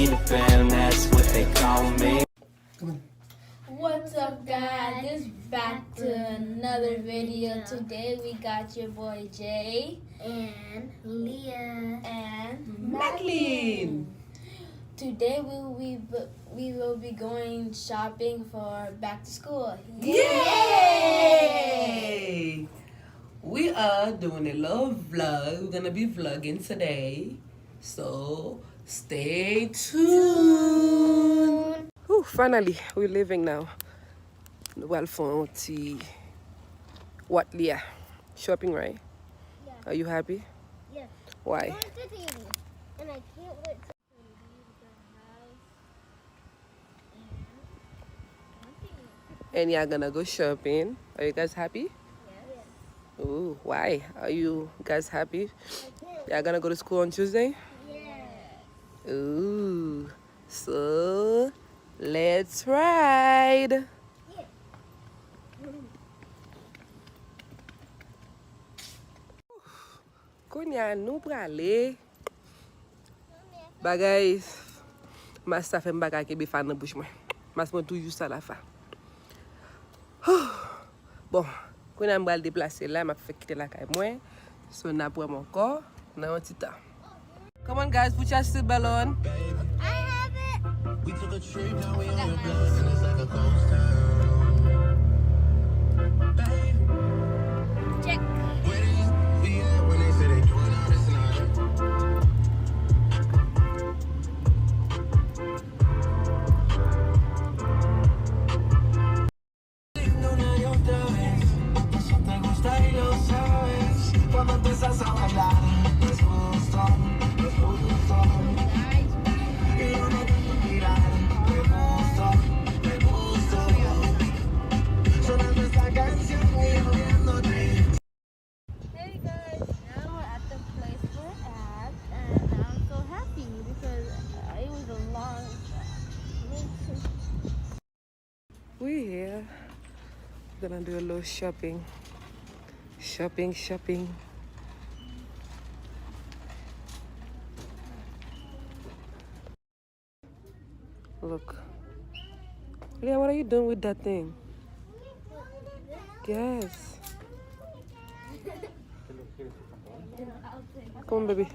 Peter Pan, that's what they call me. What's up, guys? This is back to another video. Today we got your boy Jay and Leah and Maclean. Today we will be going shopping for back to school. Yay! We are doing a little vlog. We're gonna be vlogging today, so stay tuned. Whew, finally, we're leaving now. Well, for what, Leah? Shopping, right? Yeah. Are you happy? Yeah. Why? Going to TV, and I can't wait to leave the house. And you're gonna go shopping. Are you guys happy? Yes. Ooh, why? Are you guys happy? I can't. You're gonna go to school on Tuesday? Yeah. Ooh, so let's ride. Konya nou prale. Bagay, mas sa fèm bagay ke be fa nan bouche mwen. Mas mwen toujou sa la fa. Bon, konya mbral deplase la, m'a fè kite la kay mwen. So na pou mwen kor, nan yon ti tan. Come on guys, put your seatbelt on. I have it. We took a trip, now we on your block, and it's like a ghost town. Baby, Check. where they be at when they say they doing all this night? Ninguna de otra vez, eso te gusta y lo sabes. Cuando empiezas a bailar, es justo. Y yo no tengo que mirar, me gusto. Sonando esta canción y yo viéndote. Hey guys, now we're at the place we're at, and I'm so happy because it was a long We here. Gonna do a little shopping. Shopping. Look. Leah, what are you doing with that thing? Yes. Come on, baby.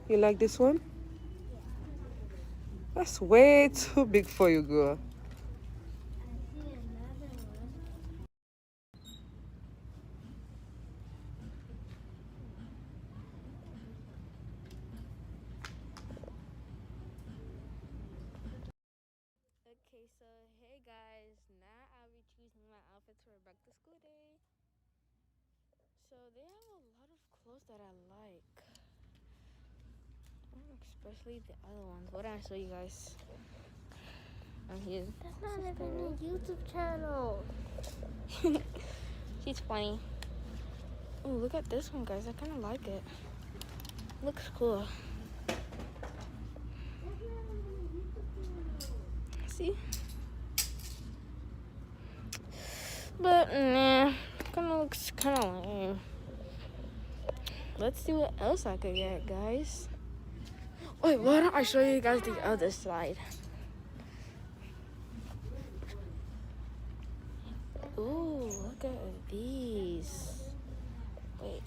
You like this one? That's way too big for you, girl. Okay, so hey guys, now I'll be choosing my outfits for back to school day. So they have a lot of clothes that I like. Especially the other ones. What did I show you guys? I'm here. That's not even a YouTube channel. She's funny. Oh, look at this one, guys. I kind of like it. Looks cool. See? But nah, kind of looks kind of lame. Let's see what else I could get, guys. Wait, why don't I show you guys the other side? Ooh, look at these. Wait.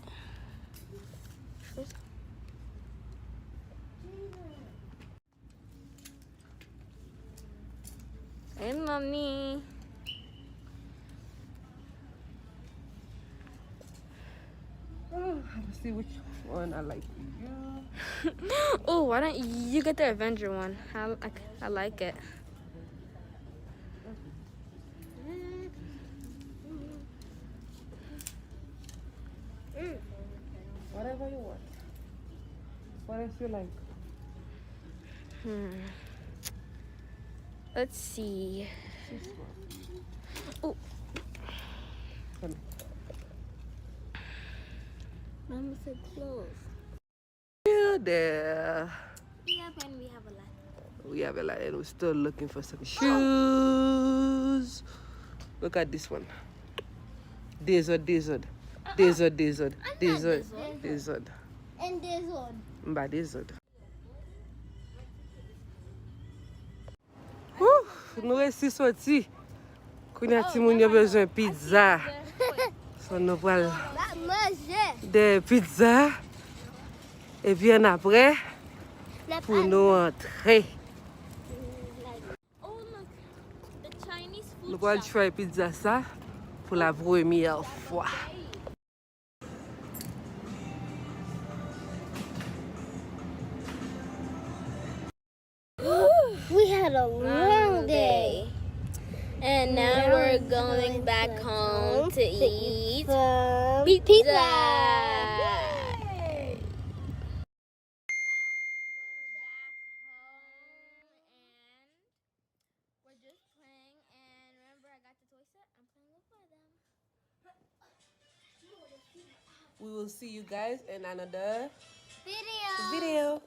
Hey, mommy. Let's see which one I like. Oh, why don't you get the Avenger one? I like it. Whatever you want. What else you like? Let's see. This one. Oh, Come. Mama said clothes. Yeah, there. Yeah, and we have a lot. We have a lot, and we're still looking for some shoes. Look at this one. Desert. Desert. And this one. Mba desert. Ouh, nous réussi sorti. Kounya ti moun yo besoin pizza. So nous pral That manger. des pizzas. Et puis après, pour nous entrer. Oh look, the Chinese food Nous allons faire pizza ça pour la première fois. We had a long day. And now we're going back home to eat some pizza. We're just playing, and remember I got the toy set? I'm playing with them. We will see you guys in another Video. video.